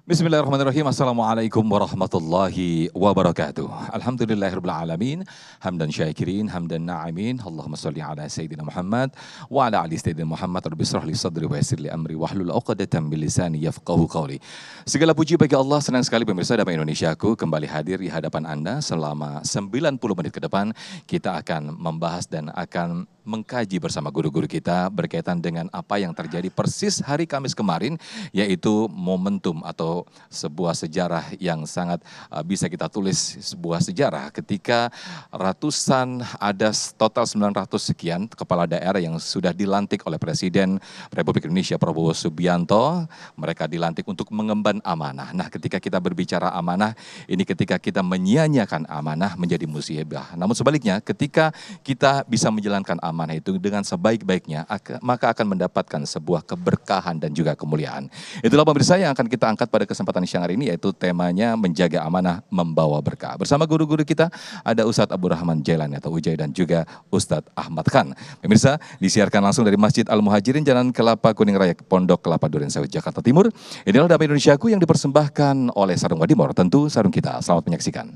Bismillahirrahmanirrahim. Assalamualaikum warahmatullahi wabarakatuh. Alhamdulillahirabbil alamin. Hamdan syakirin, hamdan na'imin. Allahumma shalli ala sayyidina Muhammad wa ala ali sayyidina Muhammad. Rabbi shrah li sadri wa yassir li amri wahlul 'uqdatam min lisani yafqahu qawli. Segala puji bagi Allah. Senang sekali pemirsa Damai Indonesiaku kembali hadir di hadapan Anda selama 90 menit ke depan. Kita akan membahas dan akan mengkaji bersama guru-guru kita berkaitan dengan apa yang terjadi persis hari Kamis kemarin, yaitu momentum atau sebuah sejarah yang sangat bisa kita tulis sebuah sejarah ketika ratusan, ada total 900 sekian kepala daerah yang sudah dilantik oleh Presiden Republik Indonesia Prabowo Subianto. Mereka dilantik untuk mengemban amanah. Nah, ketika kita berbicara amanah, ini ketika kita menyia-nyiakan amanah menjadi musibah. Namun sebaliknya, ketika kita bisa menjalankan amanah itu dengan sebaik-baiknya, maka akan mendapatkan sebuah keberkahan dan juga kemuliaan. Itulah pemirsa yang akan kita angkat pada kesempatan siang hari ini, yaitu temanya menjaga amanah membawa berkah. Bersama guru-guru kita ada Ustadz Abdul Rahman Jailani atau Ujai dan juga Ustadz Ahmad Khan. Pemirsa, disiarkan langsung dari Masjid Al-Muhajirin, Jalan Kelapa Kuning Raya, Pondok Kelapa Duren Sawit, Jakarta Timur. Inilah Damai Indonesiaku yang dipersembahkan oleh Sarung Wadimor, tentu sarung kita. Selamat menyaksikan.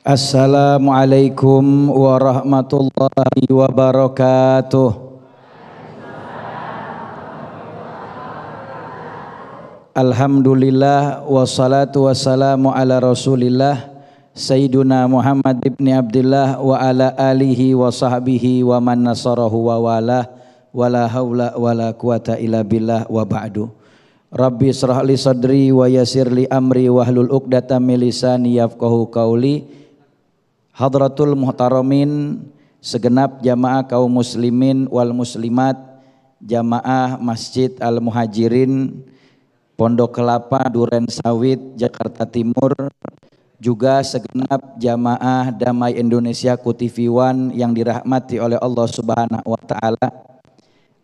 Assalamualaikum warahmatullahi wabarakatuh. Alhamdulillah wassalatu wassalamu ala rasulillah Sayyiduna Muhammad ibn Abdullah wa ala alihi wa sahbihi wa man nasarahu wa wala wala hawla wala quwata illa billah wa ba'du. Rabbi shrah li sadri wa yassir li amri wahlul 'uqdatam min lisani yafqahu qawli. Hadratul muhtaramin, segenap jamaah kaum muslimin wal muslimat, jamaah Masjid Al-Muhajirin, Pondok Kelapa Duren Sawit, Jakarta Timur, juga segenap jamaah Damai Indonesia TV One yang dirahmati oleh Allah Subhanahu wa taala.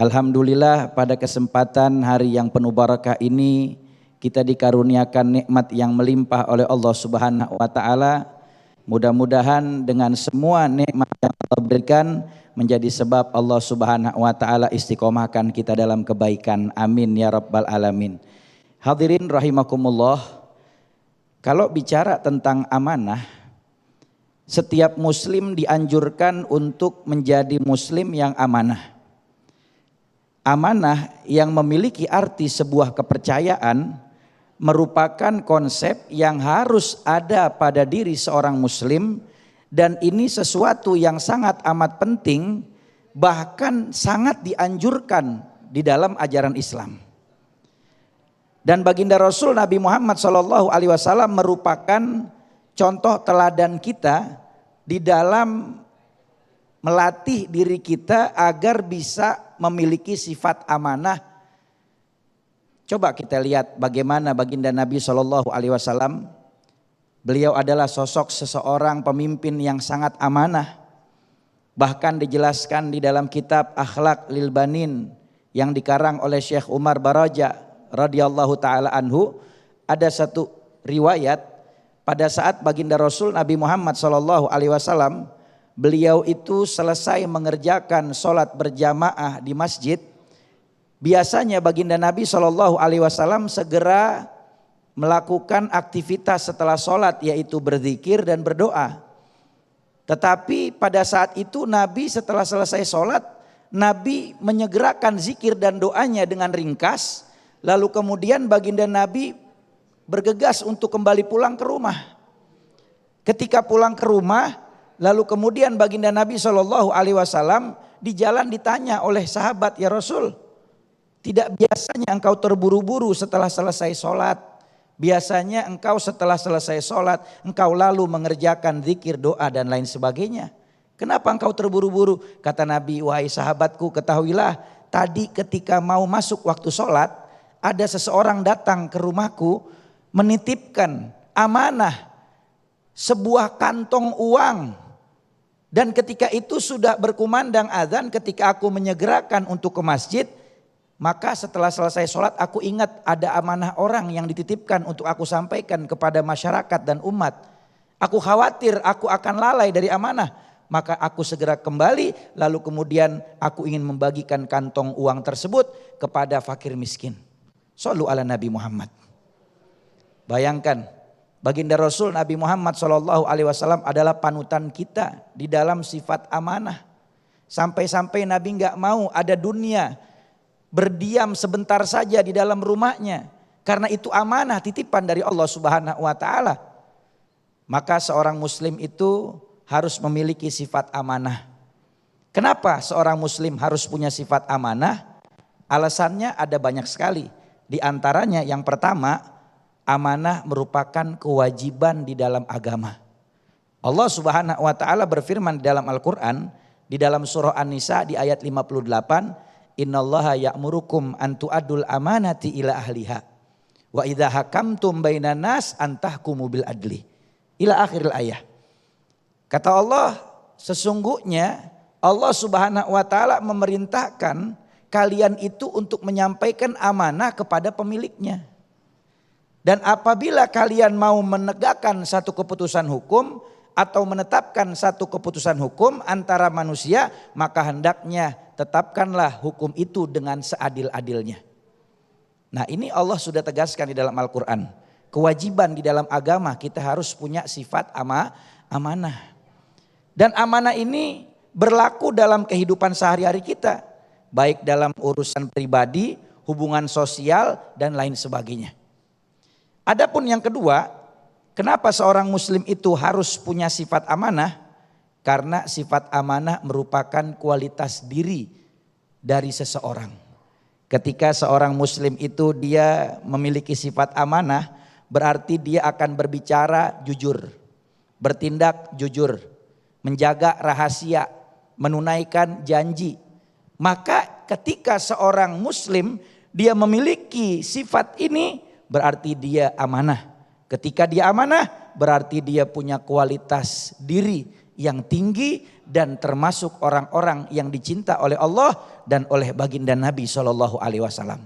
Alhamdulillah, pada kesempatan hari yang penuh barakah ini kita dikaruniakan nikmat yang melimpah oleh Allah Subhanahu wa taala. Mudah-mudahan dengan semua nikmat yang Allah berikan menjadi sebab Allah Subhanahu wa taala istiqomahkan kita dalam kebaikan. Amin ya rabbal alamin. Hadirin rahimakumullah. Kalau bicara tentang amanah, setiap muslim dianjurkan untuk menjadi muslim yang amanah. Amanah yang memiliki arti sebuah kepercayaan merupakan konsep yang harus ada pada diri seorang muslim, dan ini sesuatu yang sangat amat penting, bahkan sangat dianjurkan di dalam ajaran Islam. Dan baginda Rasul Nabi Muhammad SAW merupakan contoh teladan kita di dalam melatih diri kita agar bisa memiliki sifat amanah. Coba kita lihat bagaimana baginda Nabi SAW. Beliau adalah sosok seseorang pemimpin yang sangat amanah. Bahkan dijelaskan di dalam kitab Akhlak Lil Banin yang dikarang oleh Syekh Umar Baraja radhiyallahu taala anhu. Ada satu riwayat pada saat baginda Rasul Nabi Muhammad SAW, beliau itu selesai mengerjakan sholat berjamaah di masjid. Biasanya baginda Nabi SAW segera melakukan aktivitas setelah sholat, yaitu berzikir dan berdoa. Tetapi pada saat itu Nabi setelah selesai sholat, Nabi menyegerakan zikir dan doanya dengan ringkas. Lalu kemudian baginda Nabi bergegas untuk kembali pulang ke rumah. Ketika pulang ke rumah, lalu kemudian baginda Nabi SAW di jalan ditanya oleh sahabat, "Ya Rasul, tidak biasanya engkau terburu-buru setelah selesai sholat. Biasanya engkau setelah selesai sholat, engkau lalu mengerjakan zikir, doa dan lain sebagainya. Kenapa engkau terburu-buru?" Kata Nabi, "Wahai sahabatku, ketahuilah tadi ketika mau masuk waktu sholat, ada seseorang datang ke rumahku menitipkan amanah sebuah kantong uang. Dan ketika itu sudah berkumandang azan, ketika aku menyegerakan untuk ke masjid, maka setelah selesai sholat aku ingat ada amanah orang yang dititipkan untuk aku sampaikan kepada masyarakat dan umat. Aku khawatir aku akan lalai dari amanah. Maka aku segera kembali, lalu kemudian aku ingin membagikan kantong uang tersebut kepada fakir miskin." Shallu ala Nabi Muhammad. Bayangkan, baginda Rasul Nabi Muhammad SAW adalah panutan kita di dalam sifat amanah. Sampai-sampai Nabi nggak mau ada dunia berdiam sebentar saja di dalam rumahnya. Karena itu amanah titipan dari Allah Subhanahu wa Ta'ala. Maka seorang muslim itu harus memiliki sifat amanah. Kenapa seorang muslim harus punya sifat amanah? Alasannya ada banyak sekali. Di antaranya yang pertama, amanah merupakan kewajiban di dalam agama. Allah Subhanahu wa Ta'ala berfirman di dalam Al-Qur'an di dalam surah An-Nisa di ayat 58, innallaha ya'murukum an tu'addul amanati ila ahliha wa idza hakamtum bainan nas an tahkumu bil adli. Ila akhiril ayah. Kata Allah, sesungguhnya Allah Subhanahu wa Ta'ala memerintahkan kalian itu untuk menyampaikan amanah kepada pemiliknya. Dan apabila kalian mau menegakkan satu keputusan hukum atau menetapkan satu keputusan hukum antara manusia, maka hendaknya tetapkanlah hukum itu dengan seadil-adilnya. Nah, ini Allah sudah tegaskan di dalam Al-Quran. Kewajiban di dalam agama kita harus punya sifat amanah. Dan amanah ini berlaku dalam kehidupan sehari-hari kita. Baik dalam urusan pribadi, hubungan sosial, dan lain sebagainya. Adapun yang kedua, kenapa seorang muslim itu harus punya sifat amanah? Karena sifat amanah merupakan kualitas diri dari seseorang. Ketika seorang muslim itu dia memiliki sifat amanah, berarti dia akan berbicara jujur, bertindak jujur, menjaga rahasia, menunaikan janji. Maka ketika seorang muslim dia memiliki sifat ini, berarti dia amanah. Ketika dia amanah, berarti dia punya kualitas diri yang tinggi dan termasuk orang-orang yang dicinta oleh Allah dan oleh baginda Nabi SAW.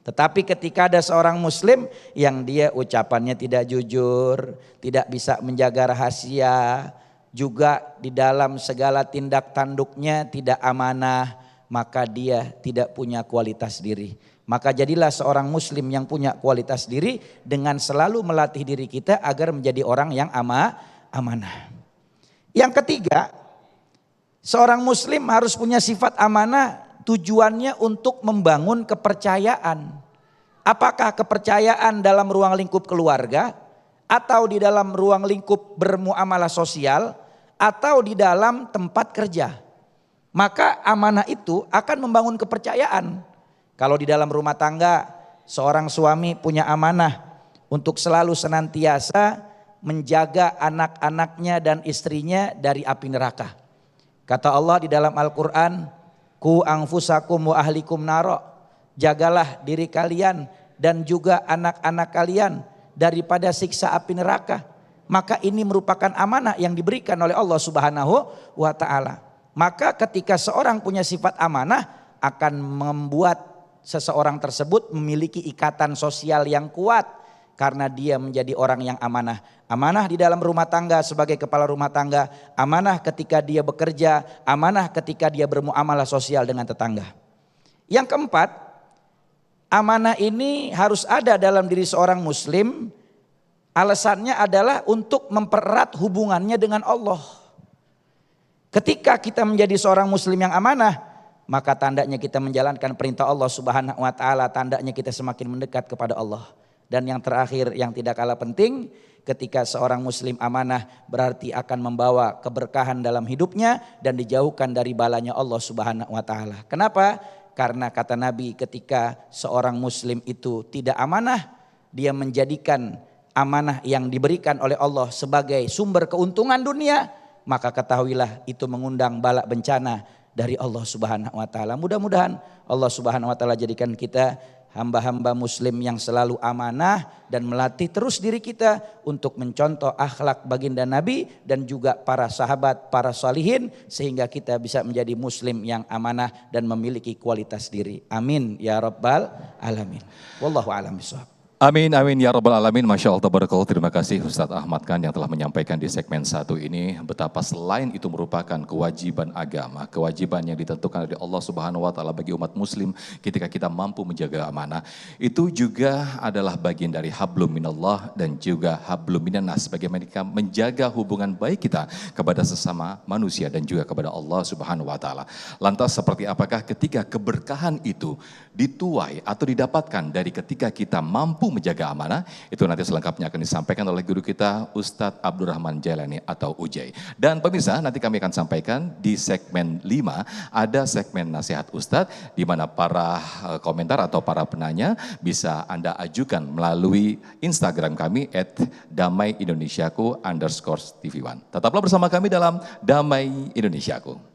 Tetapi ketika ada seorang muslim yang dia ucapannya tidak jujur, tidak bisa menjaga rahasia, juga di dalam segala tindak tanduknya tidak amanah, maka dia tidak punya kualitas diri. Maka jadilah seorang muslim yang punya kualitas diri dengan selalu melatih diri kita agar menjadi orang yang amanah. Yang ketiga, seorang muslim harus punya sifat amanah, tujuannya untuk membangun kepercayaan. Apakah kepercayaan dalam ruang lingkup keluarga, atau di dalam ruang lingkup bermuamalah sosial, atau di dalam tempat kerja. Maka amanah itu akan membangun kepercayaan. Kalau di dalam rumah tangga, seorang suami punya amanah untuk selalu senantiasa menjaga anak-anaknya dan istrinya dari api neraka. Kata Allah di dalam Al-Quran, ku anfusakum wa ahlikum naro, jagalah diri kalian dan juga anak-anak kalian daripada siksa api neraka. Maka ini merupakan amanah yang diberikan oleh Allah Subhanahu wa Ta'ala. Maka ketika seorang punya sifat amanah, akan membuat seseorang tersebut memiliki ikatan sosial yang kuat karena dia menjadi orang yang amanah. Amanah di dalam rumah tangga sebagai kepala rumah tangga, amanah ketika dia bekerja, amanah ketika dia bermuamalah sosial dengan tetangga. Yang keempat, amanah ini harus ada dalam diri seorang muslim. Alasannya adalah untuk mempererat hubungannya dengan Allah. Ketika kita menjadi seorang muslim yang amanah, maka tandanya kita menjalankan perintah Allah Subhanahu wa Ta'ala, tandanya kita semakin mendekat kepada Allah. Dan yang terakhir yang tidak kalah penting, ketika seorang muslim amanah berarti akan membawa keberkahan dalam hidupnya dan dijauhkan dari balanya Allah Subhanahu wa Ta'ala. Kenapa? Karena kata Nabi, ketika seorang muslim itu tidak amanah, dia menjadikan amanah yang diberikan oleh Allah sebagai sumber keuntungan dunia, maka ketahuilah itu mengundang bala bencana dari Allah Subhanahu wa Ta'ala. Mudah-mudahan Allah Subhanahu wa Ta'ala jadikan kita hamba-hamba muslim yang selalu amanah dan melatih terus diri kita untuk mencontoh akhlak baginda Nabi dan juga para sahabat, para salihin, sehingga kita bisa menjadi muslim yang amanah dan memiliki kualitas diri. Amin ya rabbal alamin. Wallahu a'lam bishawab. Amin, amin, ya rabbal alamin. Masya Allah, tabarakallah. Terima kasih Ustadz Ahmad Khan yang telah menyampaikan di segmen 1 ini betapa selain itu merupakan kewajiban agama, kewajiban yang ditentukan oleh Allah Subhanahu wa taala bagi umat muslim ketika kita mampu menjaga amanah, itu juga adalah bagian dari hablum minallah dan juga hablum minannas, bagaimana kita menjaga hubungan baik kita kepada sesama manusia dan juga kepada Allah Subhanahu wa taala. Lantas seperti apakah ketika keberkahan itu dituai atau didapatkan dari ketika kita mampu menjaga amanah? Itu nanti selengkapnya akan disampaikan oleh guru kita Ustadz Abdurrahman Jailani atau Ujai. Dan pemirsa, nanti kami akan sampaikan di segmen 5 ada segmen nasihat Ustadz di mana para komentar atau para penanya bisa Anda ajukan melalui Instagram kami @damaiindonesiaku_tv1. Tetaplah bersama kami dalam Damai Indonesiaku.